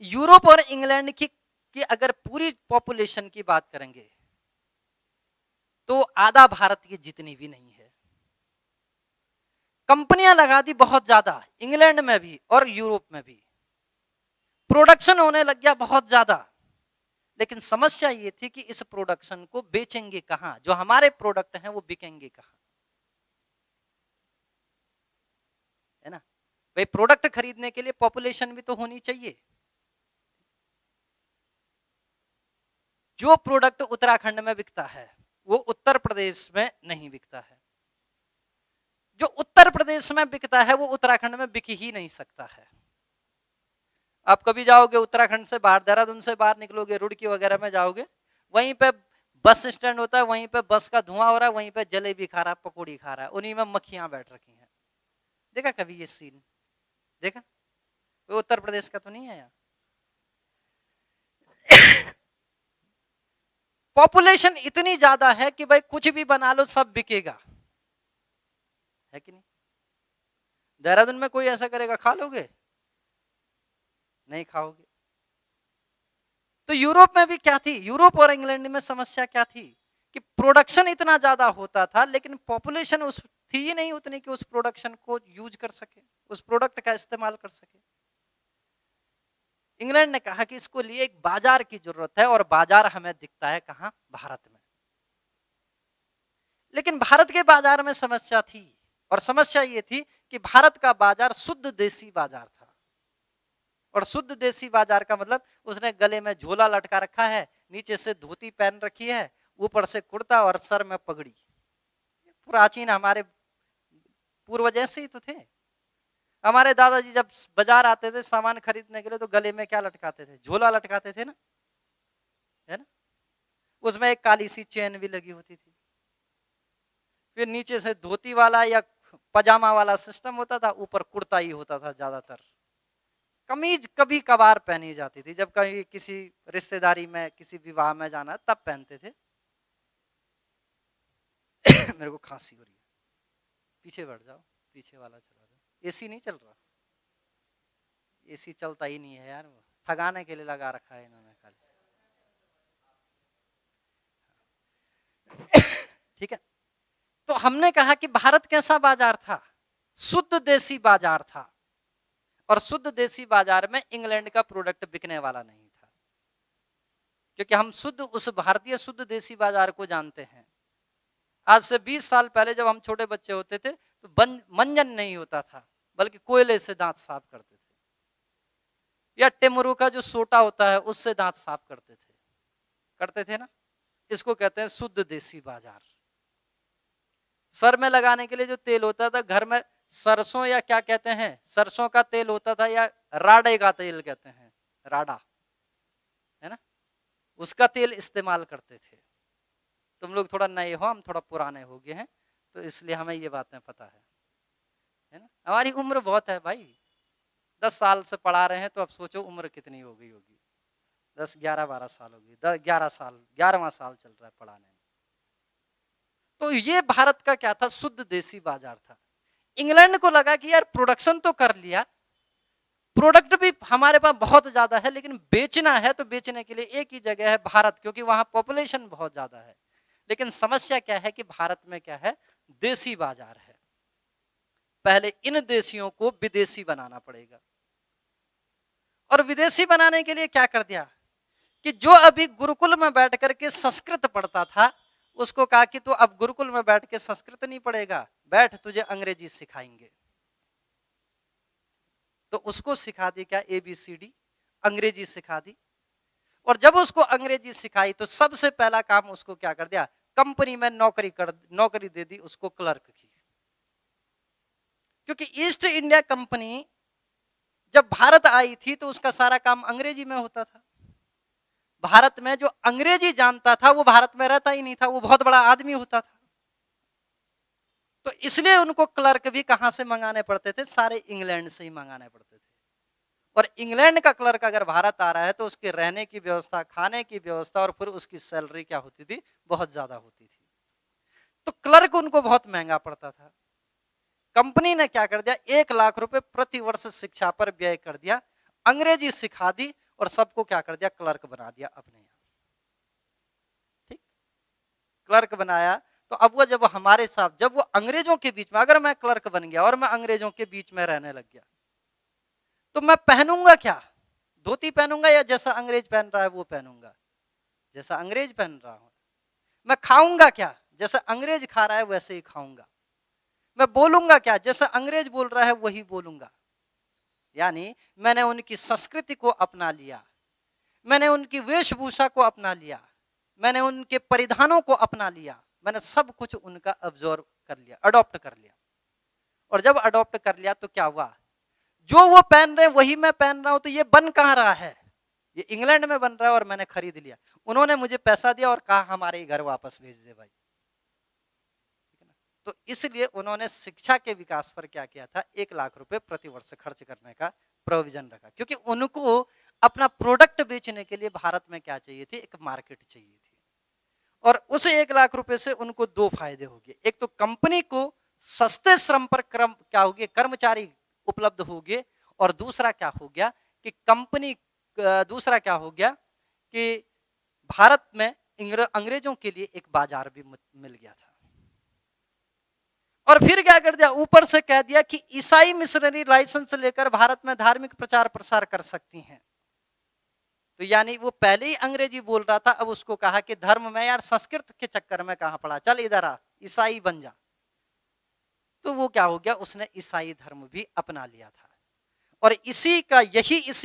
यूरोप और इंग्लैंड की अगर पूरी पॉपुलेशन की बात करेंगे तो आधा भारत की जितनी भी नहीं है। कंपनियां लगा दी बहुत ज्यादा, इंग्लैंड में भी और यूरोप में भी प्रोडक्शन होने लग गया बहुत ज्यादा। लेकिन समस्या ये थी कि इस प्रोडक्शन को बेचेंगे कहां? जो हमारे प्रोडक्ट हैं वो बिकेंगे कहां? है ना भाई, प्रोडक्ट खरीदने के लिए पॉपुलेशन भी तो होनी चाहिए। जो प्रोडक्ट उत्तराखंड में बिकता है वो उत्तर प्रदेश में नहीं बिकता है। जो उत्तर प्रदेश में बिकता है वो उत्तराखंड में बिक ही नहीं सकता है। आप कभी जाओगे उत्तराखंड से बाहर, देहरादून से बाहर निकलोगे, रुड़की वगैरह में जाओगे, वहीं पे बस स्टैंड होता है, वहीं पे बस का धुआं हो रहा है, वहीं पे जलेबी खा रहा है, पकौड़ी खा रहा है, उन्हीं में मक्खियां बैठ रखी हैं। देखा कभी ये सीन? देखा? वो उत्तर प्रदेश का तो नहीं है। यहाँ पॉपुलेशन इतनी ज्यादा है कि भाई कुछ भी बना लो सब बिकेगा, है कि नहीं? देहरादून में कोई ऐसा करेगा, खा लोगे? नहीं खाओगे। तो यूरोप में भी क्या थी? यूरोप और इंग्लैंड में समस्या क्या थी कि प्रोडक्शन इतना ज्यादा होता था लेकिन पॉपुलेशन उस थी ही नहीं उतनी कि उस प्रोडक्शन को यूज कर सके, उस प्रोडक्ट का इस्तेमाल कर सके। इंग्लैंड ने कहा कि इसको लिए एक बाजार की जरूरत है और बाजार हमें दिखता है कहां? भारत में। लेकिन भारत के बाजार में समस्या थी और समस्या ये थी कि भारत का बाजार शुद्ध देसी बाजार था। और शुद्ध देसी बाजार का मतलब उसने गले में झोला लटका रखा है, नीचे से धोती पहन रखी है, ऊपर से कुर्ता और सर में पगड़ी। प्राचीन हमारे पूर्वज ऐसे ही तो थे। हमारे दादाजी जब बाजार आते थे सामान खरीदने के लिए तो गले में क्या लटकाते थे? झोला लटकाते थे ना, है ना? उसमें एक काली सी चेन भी लगी होती थी। फिर नीचे से धोती वाला या पजामा वाला सिस्टम होता था, ऊपर कुर्ता ही होता था ज्यादातर। कमीज कभी कभार पहनी जाती थी, जब कहीं किसी रिश्तेदारी में किसी विवाह में जाना तब पहनते थे। मेरे को खांसी हो रही है, पीछे बैठ जाओ, पीछे वाला चला दो। एसी नहीं चल रहा, एसी चलता ही नहीं है यार, वो ठगाने के लिए लगा रखा है इन्होंने खाली। ठीक है, तो हमने कहा कि भारत कैसा बाजार था, शुद्ध देसी बाजार था, और शुद्ध देसी बाजार में इंग्लैंड का प्रोडक्ट बिकने वाला नहीं था, क्योंकि हम शुद्ध उस भारतीय शुद्ध देसी बाजार को जानते हैं। आज से 20 साल पहले जब हम छोटे बच्चे होते थे तो मंजन नहीं होता था, बल्कि कोयले से दांत साफ करते थे, या टेमरू का जो सोटा होता है उससे दांत साफ करते थे ना। इसको कहते हैं शुद्ध देसी बाजार। सर में लगाने के लिए जो तेल होता था घर में, सरसों या क्या कहते हैं, सरसों का तेल होता था, या राडे का तेल कहते हैं, राडा है ना, उसका तेल इस्तेमाल करते थे। तुम लोग थोड़ा नए हो, हम थोड़ा पुराने हो गए हैं, तो इसलिए हमें ये बातें पता है ना। हमारी उम्र बहुत है भाई, 10 साल से पढ़ा रहे हैं, तो अब सोचो उम्र कितनी हो गई होगी, 10, 11, 12 साल होगी, 11 साल, 11वां साल चल रहा है पढ़ाने में। तो ये भारत का क्या था, शुद्ध देसी बाजार था। इंग्लैंड को लगा कि यार प्रोडक्शन तो कर लिया, प्रोडक्ट भी हमारे पास बहुत ज्यादा है, लेकिन बेचना है तो बेचने के लिए एक ही जगह है, भारत, क्योंकि वहां पॉपुलेशन बहुत ज्यादा है। लेकिन समस्या क्या है कि भारत में क्या है, देसी बाजार है, पहले इन देशियों को विदेशी बनाना पड़ेगा। और विदेशी बनाने के लिए क्या कर दिया कि जो अभी गुरुकुल में बैठ करके संस्कृत पढ़ता था, उसको कहा कि तू अब गुरुकुल में बैठ के संस्कृत नहीं पढ़ेगा, बैठ तुझे अंग्रेजी सिखाएंगे। तो उसको सिखा दी क्या, ABCD, अंग्रेजी सिखा दी। और जब उसको अंग्रेजी सिखाई तो सबसे पहला काम उसको क्या कर दिया, कंपनी में नौकरी दे दी उसको, क्लर्क की। क्योंकि ईस्ट इंडिया कंपनी जब भारत आई थी तो उसका सारा काम अंग्रेजी में होता था। भारत में जो अंग्रेजी जानता था वो भारत में रहता ही नहीं था, वो बहुत बड़ा आदमी होता था। तो इसलिए उनको क्लर्क भी कहां से मंगाने पड़ते थे, सारे इंग्लैंड से ही मंगाने पड़ते थे। और इंग्लैंड का क्लर्क अगर भारत आ रहा है तो उसके रहने की व्यवस्था, खाने की व्यवस्था, और फिर उसकी सैलरी क्या होती थी, बहुत ज्यादा होती थी। तो क्लर्क उनको बहुत महंगा पड़ता था। कंपनी ने क्या कर दिया, 1 लाख रुपए प्रति वर्ष शिक्षा पर व्यय कर दिया, अंग्रेजी सिखा दी, और सबको क्या कर दिया, क्लर्क बना दिया अपने यहाँ। ठीक, क्लर्क बनाया। तो अब वो जब हमारे साथ, जब वो अंग्रेजों के बीच में, अगर मैं क्लर्क बन गया और मैं अंग्रेजों के बीच में रहने लग गया, तो मैं पहनूंगा क्या, धोती पहनूंगा या जैसा अंग्रेज पहन रहा है वो पहनूंगा, जैसा अंग्रेज पहन रहा हूं। मैं खाऊंगा क्या, जैसा अंग्रेज खा रहा है वैसे ही खाऊंगा। मैं बोलूंगा क्या, जैसा अंग्रेज बोल रहा है वही बोलूंगा। यानी मैंने उनकी संस्कृति को अपना लिया, मैंने उनकी वेशभूषा को अपना लिया, मैंने उनके परिधानों को अपना लिया, मैंने सब कुछ उनका ऑब्जर्व कर लिया, अडॉप्ट कर लिया। और जब अडॉप्ट कर लिया तो क्या हुआ, जो वो पहन रहे वही मैं पहन रहा हूं। तो ये बन कहां रहा है, ये इंग्लैंड में बन रहा है और मैंने खरीद लिया। उन्होंने मुझे पैसा दिया और कहा हमारे घर वापस भेज दे भाई। तो इसलिए उन्होंने शिक्षा के विकास पर क्या किया था, 1 लाख रुपए प्रति वर्ष खर्च करने का प्रोविजन रखा, क्योंकि उनको अपना प्रोडक्ट बेचने के लिए भारत में क्या चाहिए थी, एक मार्केट चाहिए थी। और उस 1 लाख रुपए से उनको 2 फायदे हो गए। एक तो कंपनी को सस्ते श्रम पर क्या हो गया, कर्मचारी उपलब्ध हो गए, और दूसरा क्या हो गया कि दूसरा क्या हो गया कि भारत में अंग्रेजों के लिए एक बाजार भी मिल गया था। और फिर क्या कर दिया, ऊपर से कह दिया कि ईसाई मिशनरी लाइसेंस लेकर भारत में धार्मिक प्रचार प्रसार कर सकती हैं। तो यानी वो पहले ही अंग्रेजी बोल रहा था, अब उसको कहा कि धर्म में यार संस्कृत के चक्कर में कहां पड़ा, चल इधर आ, ईसाई बन जा। तो वो क्या हो गया, उसने ईसाई धर्म भी अपना लिया था। और इसी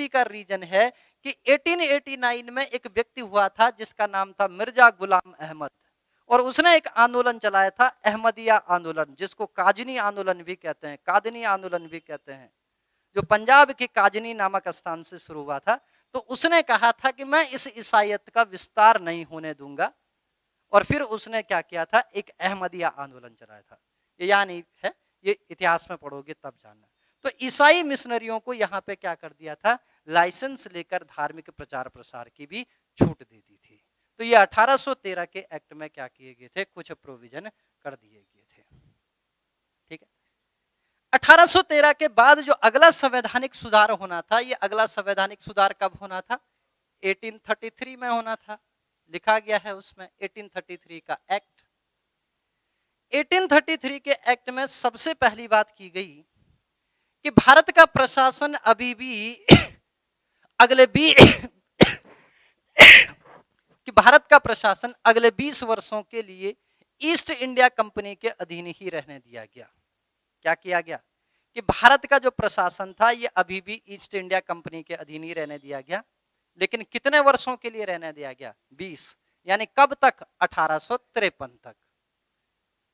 का रीजन है कि 1889 में एक व्यक्ति हुआ था जिसका नाम था मिर्जा गुलाम अहमद, और उसने एक आंदोलन चलाया था, अहमदिया आंदोलन, जिसको काजनी आंदोलन भी कहते हैं, कादनी आंदोलन भी कहते हैं, जो पंजाब के काजनी नामक स्थान से शुरू हुआ था। तो उसने कहा था कि मैं इस ईसाईयत का विस्तार नहीं होने दूंगा, और फिर उसने क्या किया था, एक अहमदिया आंदोलन चलाया था। ये यानी है, ये इतिहास में पढ़ोगे तब जानना। तो ईसाई मिशनरियों को यहाँ पे क्या कर दिया था, लाइसेंस लेकर धार्मिक प्रचार प्रसार की भी छूट दे दी थी। तो ये 1813 के एक्ट में क्या किए गए थे, कुछ प्रोविजन कर दिए गए। 1813 के बाद जो अगला संवैधानिक सुधार होना था, ये अगला संवैधानिक सुधार कब होना था? 1833 में होना था। लिखा गया है उसमें 1833 का एक्ट। 1833 के एक्ट में सबसे पहली बात की गई कि भारत का प्रशासन अभी भी अगले कि भारत का प्रशासन अगले 20 वर्षों के लिए ईस्ट इंडिया कंपनी के अधीन ही रहने दिया गया। क्या किया गया कि भारत का जो प्रशासन था ये अभी भी ईस्ट इंडिया कंपनी के अधीन ही रहने दिया गया, लेकिन कितने वर्षों के लिए रहने दिया गया? 20। यानी कब तक? 1853 तक,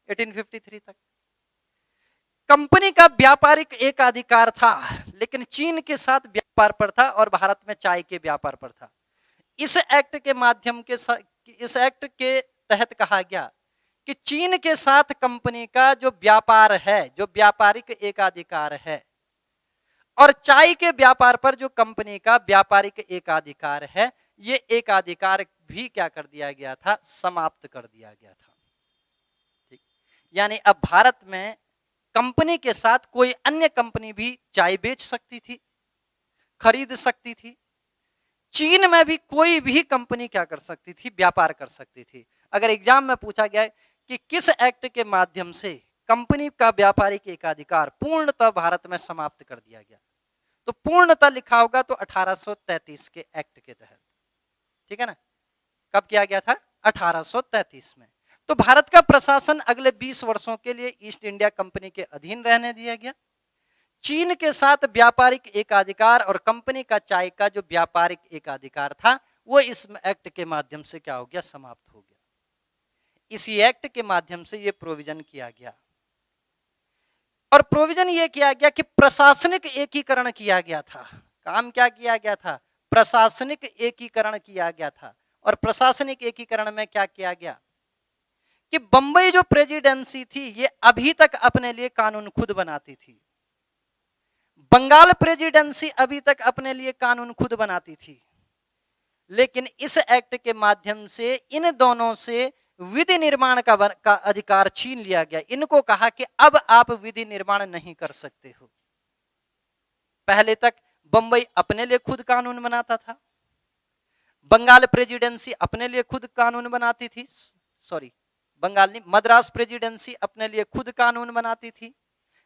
1853 तक। कंपनी का व्यापारिक एकाधिकार था, लेकिन चीन के साथ व्यापार पर था और भारत में चाय के व्यापार पर था। इस एक्ट के माध्यम के इस एक्ट के तहत कहा गया कि चीन के साथ कंपनी का जो व्यापार है, जो व्यापारिक एकाधिकार है, और चाय के व्यापार पर जो कंपनी का व्यापारिक एकाधिकार है, ये एकाधिकार भी क्या कर दिया गया था? समाप्त कर दिया गया था। ठीक, यानी अब भारत में कंपनी के साथ कोई अन्य कंपनी भी चाय बेच सकती थी, खरीद सकती थी। चीन में भी कोई भी कंपनी क्या कर सकती थी? व्यापार कर सकती थी। अगर एग्जाम में पूछा गया कि किस एक्ट के माध्यम से कंपनी का व्यापारिक एकाधिकार पूर्णतः भारत में समाप्त कर दिया गया, तो पूर्णतः लिखा होगा तो 1833 के एक्ट के तहत। ठीक है ना? कब किया गया था? 1833 में। तो भारत का प्रशासन अगले 20 वर्षों के लिए ईस्ट इंडिया कंपनी के अधीन रहने दिया गया। चीन के साथ व्यापारिक एकाधिकार और कंपनी का चाय का जो व्यापारिक एकाधिकार था, वो इस एक्ट के माध्यम से क्या हो गया? समाप्त हो गया। इसी एक्ट के माध्यम से ये प्रोविजन किया गया, और प्रोविजन ये किया गया कि प्रशासनिक एकीकरण किया गया था। काम क्या किया गया था? प्रशासनिक एकीकरण किया गया था। और प्रशासनिक एकीकरण में क्या किया गया कि बंबई जो प्रेसिडेंसी थी, ये अभी तक अपने लिए कानून खुद बनाती थी। बंगाल प्रेसिडेंसी अभी तक अपने लिए कानून खुद बनाती थी, लेकिन इस एक्ट के माध्यम से इन दोनों से विधि निर्माण का अधिकार छीन लिया गया। इनको कहा कि अब आप विधि निर्माण नहीं कर सकते हो। पहले तक बंबई अपने लिए खुद कानून बनाता था, बंगाल प्रेसिडेंसी अपने लिए खुद कानून बनाती थी, बंगाल नहीं, मद्रास प्रेसिडेंसी अपने लिए खुद कानून बनाती थी।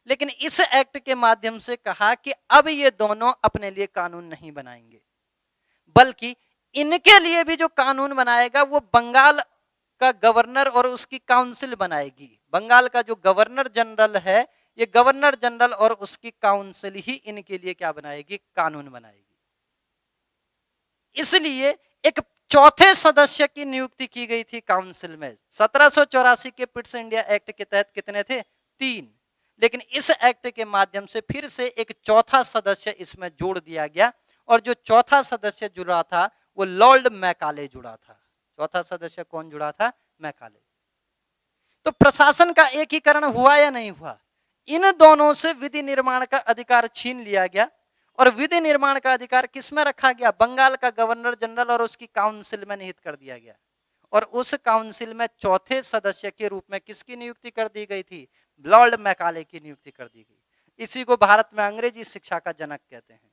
लेकिन इस एक्ट के माध्यम से कहा कि अब ये दोनों अपने लिए कानून नहीं बनाएंगे, बल्कि इनके लिए भी जो कानून बनाएगा वो बंगाल का गवर्नर और उसकी काउंसिल बनाएगी। बंगाल का जो गवर्नर जनरल है, ये गवर्नर जनरल और उसकी काउंसिल ही इनके लिए क्या बनाएगी? कानून बनाएगी। इसलिए एक चौथे सदस्य की नियुक्ति की गई थी काउंसिल में। 1784 के पिट्स इंडिया एक्ट के तहत कितने थे? 3। लेकिन इस एक्ट के माध्यम से फिर से एक चौथा सदस्य इसमें जोड़ दिया गया, और जो चौथा सदस्य जुड़ा था वो लॉर्ड मैकाले जुड़ा था। चौथा सदस्य कौन जुड़ा था? मैकाले। तो प्रशासन का एकीकरण हुआ या नहीं हुआ? इन दोनों से विधि निर्माण का अधिकार छीन लिया गया, और विधि निर्माण का अधिकार किसमें रखा गया? बंगाल का गवर्नर जनरल और उसकी काउंसिल में निहित कर दिया गया। और उस काउंसिल में चौथे सदस्य के रूप में किसकी नियुक्ति कर दी गई थी? लॉर्ड मैकाले की नियुक्ति कर दी गई। इसी को भारत में अंग्रेजी शिक्षा का जनक कहते हैं।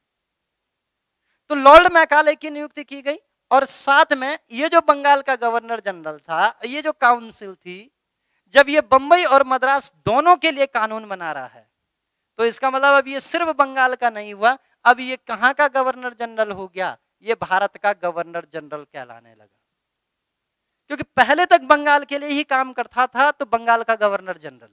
तो लॉर्ड मैकाले की नियुक्ति की गई, और साथ में ये जो बंगाल का गवर्नर जनरल था, ये जो काउंसिल थी, जब ये बंबई और मद्रास दोनों के लिए कानून बना रहा है, तो इसका मतलब अब ये सिर्फ बंगाल का नहीं हुआ, अब ये कहां का गवर्नर जनरल हो गया? ये भारत का गवर्नर जनरल कहलाने लगा। क्योंकि पहले तक बंगाल के लिए ही काम करता था, तो बंगाल का गवर्नर जनरल,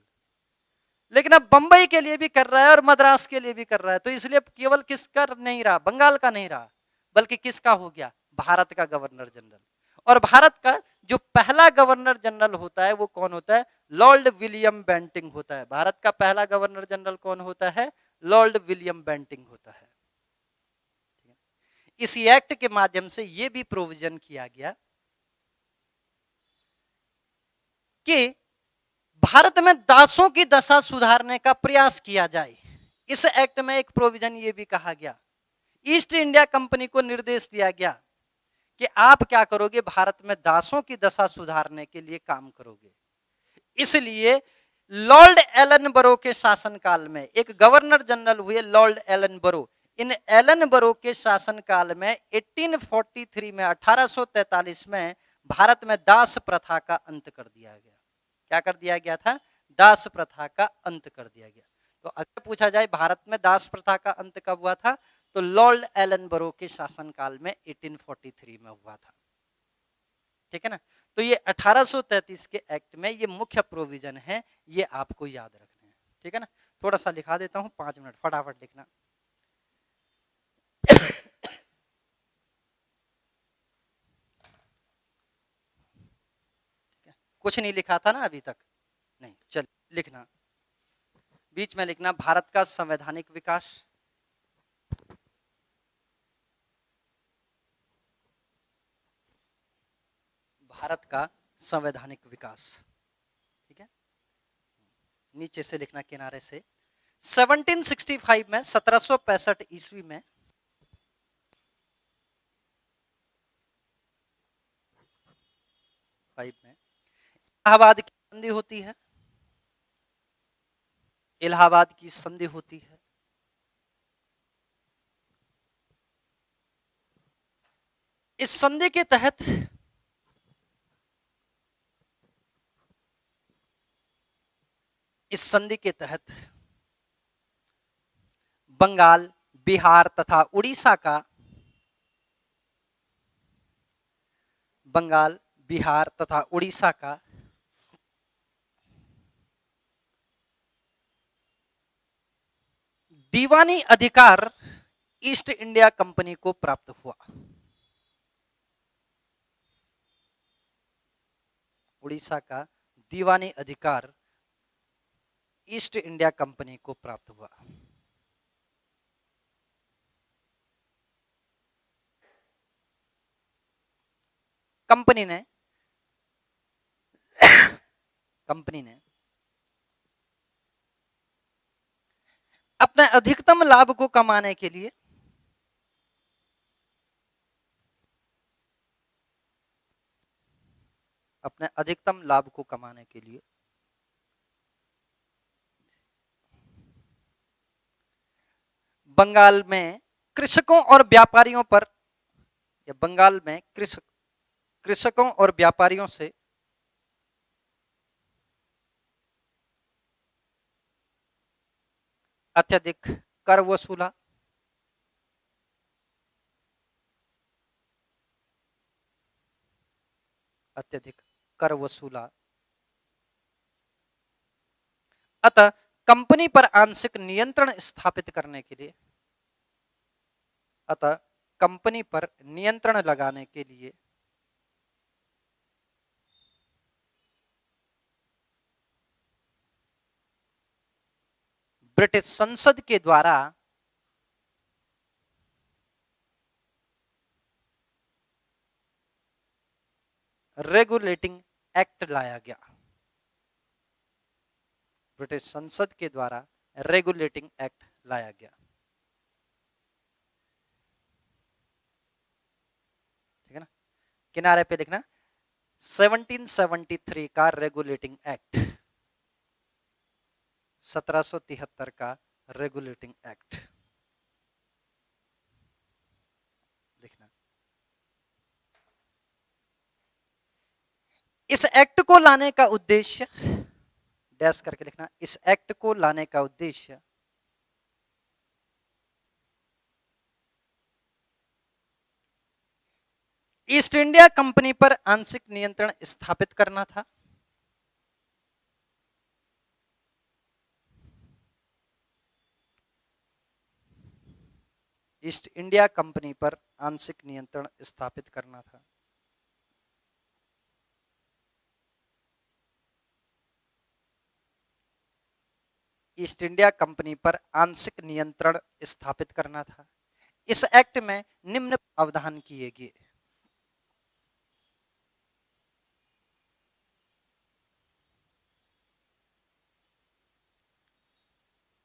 लेकिन अब बंबई के लिए भी कर रहा है और मद्रास के लिए भी कर रहा है, तो इसलिए केवल किसका नहीं रहा? बंगाल का नहीं रहा, बल्कि किसका हो गया? भारत का गवर्नर जनरल। और भारत का जो पहला गवर्नर जनरल होता है वो कौन होता है? लॉर्ड विलियम बेंटिंग होता है। भारत का पहला गवर्नर जनरल कौन होता है? लॉर्ड विलियम बेंटिंग होता है। इसी एक्ट के माध्यम से यह भी प्रोविजन किया गया कि भारत में दासों की दशा सुधारने का प्रयास किया जाए। इस एक्ट में एक प्रोविजन यह भी कहा गया, ईस्ट इंडिया कंपनी को निर्देश दिया गया कि आप क्या करोगे? भारत में दासों की दशा सुधारने के लिए काम करोगे। इसलिए लॉर्ड एलन बरो के शासनकाल में एक गवर्नर जनरल हुए लॉर्ड एलन बरो। इन एलन बरो के शासनकाल में 1843 में 1843 में भारत में दास प्रथा का अंत कर दिया गया। क्या कर दिया गया था? दास प्रथा का अंत कर दिया गया। तो अगर पूछा जाए भारत में दास प्रथा का अंत कब हुआ था, तो लॉर्ड एलन बरो के शासनकाल में 1843 में हुआ था। ठीक है ना। तो ये 1833 के एक्ट में ये मुख्य प्रोविजन है, ये आपको याद रखना है। ठीक है ना। थोड़ा सा लिखा देता हूं, 5 मिनट फटाफट लिखना। कुछ नहीं लिखा था ना अभी तक? नहीं, चल लिखना, बीच में लिखना भारत का संवैधानिक विकास। भारत का संवैधानिक विकास। ठीक है, नीचे से लिखना किनारे से। 1765 में 1765 ईस्वी में इलाहाबाद की संधि होती है। इलाहाबाद की संधि होती है। इस संधि के तहत बंगाल, बिहार तथा उड़ीसा का दीवानी अधिकार ईस्ट इंडिया कंपनी को प्राप्त हुआ। उड़ीसा का दीवानी अधिकार ईस्ट इंडिया कंपनी को प्राप्त हुआ। कंपनी ने अपने अधिकतम लाभ को कमाने के लिए बंगाल में कृषकों और व्यापारियों पर, या बंगाल में कृषकों और व्यापारियों से अत्यधिक कर वसूला। अतः कंपनी पर आंशिक नियंत्रण स्थापित करने के लिए, लगाने के लिए ब्रिटिश संसद के द्वारा रेगुलेटिंग एक्ट लाया गया। ब्रिटिश संसद के द्वारा रेगुलेटिंग एक्ट लाया गया। ठीक है ना, किनारे पे लिखना 1773 का रेगुलेटिंग एक्ट, 1773 का रेगुलेटिंग एक्ट लिखना। इस एक्ट को लाने का उद्देश्य, डैश करके लिखना, इस एक्ट को लाने का उद्देश्य ईस्ट इंडिया कंपनी पर आंशिक नियंत्रण स्थापित करना था। ईस्ट इंडिया कंपनी पर आंशिक नियंत्रण स्थापित करना था। ईस्ट इंडिया कंपनी पर आंशिक नियंत्रण स्थापित करना था। इस एक्ट में निम्न प्रावधान किए गए।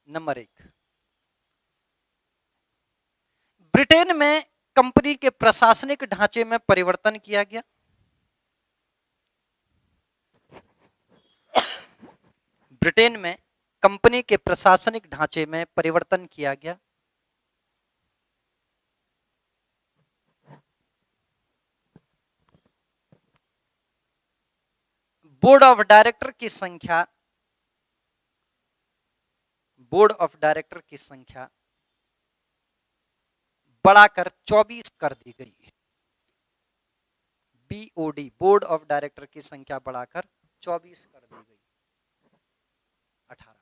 नंबर 1, ब्रिटेन में कंपनी के प्रशासनिक ढांचे में परिवर्तन किया गया। ब्रिटेन में कंपनी के प्रशासनिक ढांचे में परिवर्तन किया गया। बोर्ड ऑफ डायरेक्टर की संख्या बढ़ाकर 24 कर दी गई। बीओडी बोर्ड ऑफ डायरेक्टर की संख्या बढ़ाकर 24 कर दी गई। 18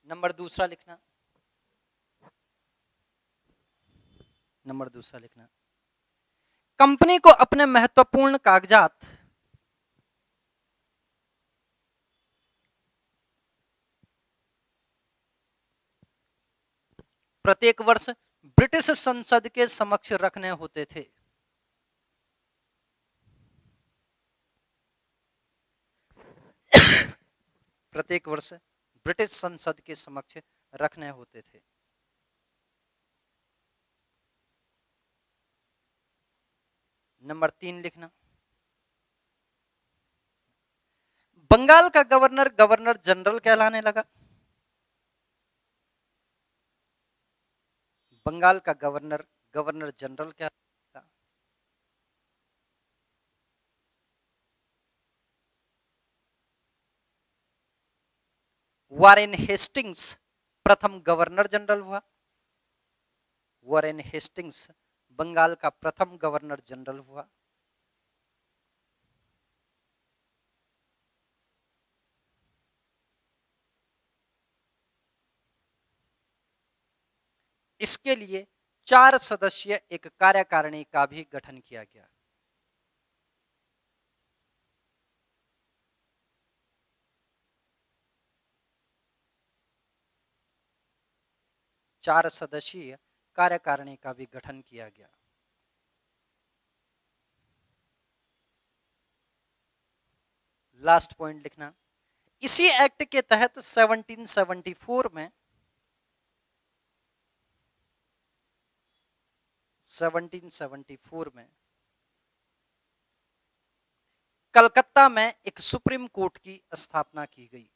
नंबर दूसरा लिखना। कंपनी को अपने महत्वपूर्ण कागजात प्रत्येक वर्ष ब्रिटिश संसद के समक्ष रखने होते थे। प्रत्येक वर्ष ब्रिटिश संसद के समक्ष रखने होते थे। नंबर 3 लिखना। बंगाल का गवर्नर गवर्नर जनरल कहलाने लगा। बंगाल का गवर्नर गवर्नर जनरल कहलाता। वॉरेन हेस्टिंग्स प्रथम गवर्नर जनरल हुआ। वॉरेन हेस्टिंग्स बंगाल का प्रथम गवर्नर जनरल हुआ। इसके लिए 4 सदस्यीय एक कार्यकारिणी का भी गठन किया गया। चार सदस्यीय कार्यकारिणी का भी गठन किया गया। लास्ट पॉइंट लिखना। इसी एक्ट के तहत 1774 में कलकत्ता में एक सुप्रीम कोर्ट की स्थापना की गई।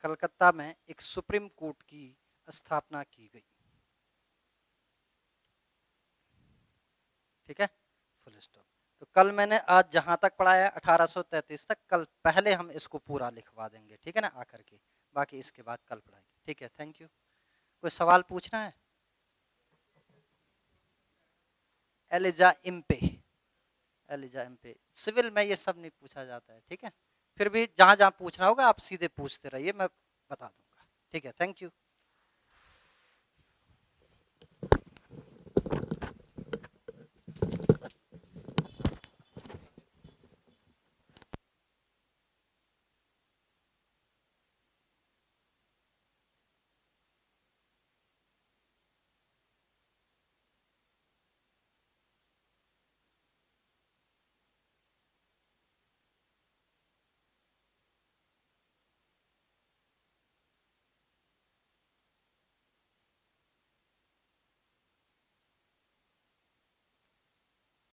कलकत्ता में एक सुप्रीम कोर्ट की स्थापना की गई। ठीक है, फुल स्टॉप। तो कल मैंने आज जहां तक पढ़ाया 1833 तक, कल पहले हम इसको पूरा लिखवा देंगे। ठीक है ना, आकर के बाकी इसके बाद कल पढ़ाएंगे। ठीक है, थैंक यू। कोई सवाल पूछना है? एलिजा इम्पे सिविल में ये सब नहीं पूछा जाता है। ठीक है, फिर भी जहां जहां पूछना होगा आप सीधे पूछते रहिए, मैं बता दूंगा। ठीक है, थैंक यू।